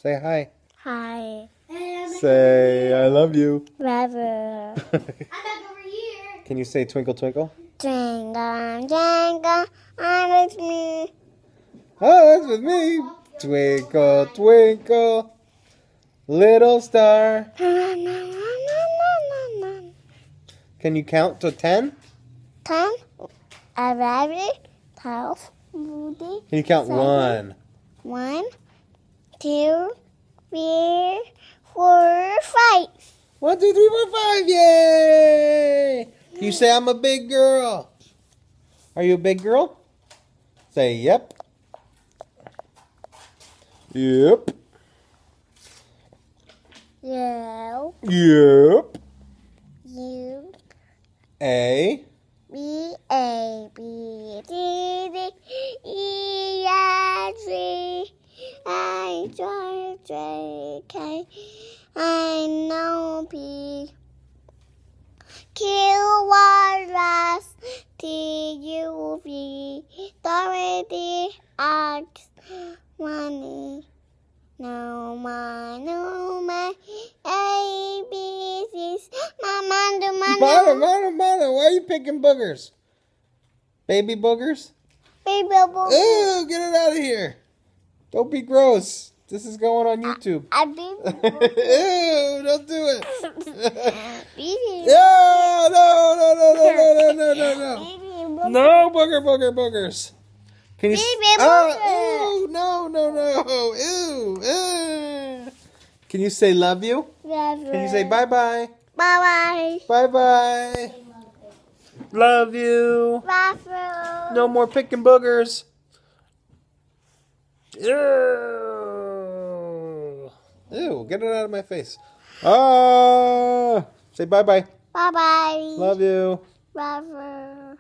Say hi. Hi. Say I love you. Rubber. I'm back over here. Can you say twinkle twinkle? Twinkle, twinkle, I'm with me. Oh, that's with me. Twinkle twinkle, little star. Na, na, na, na, na, na. Can you count to 10? 10, 11, 12, 13, Can you count 7. 1? 1, 2, 3, 4, 5. 1, 2, 3, 4, 5. Yay! Can you say I'm a big girl? Are you a big girl? Say yep. Yep. You, Yep. you, A. B, A, B, C, D, E, F, G, I, J, J, K, I, know P, Q, R, S, T, U, V, W, D, X, Y, no, my, A, B, C, Mama, Mama, why are you picking boogers? Baby boogers? baby, boo. Ew, get it out of here. Don't be gross. This is going on YouTube. I baby, Ew, don't do it. baby, No. No boogers. Can you ew, no. Ew. Can you say love you? Can you say bye-bye? Bye-bye. Bye-bye. Love you. Bye. No more picking boogers. Ew. Ew, get it out of my face. Say bye-bye. Bye-bye. Love you. Bye.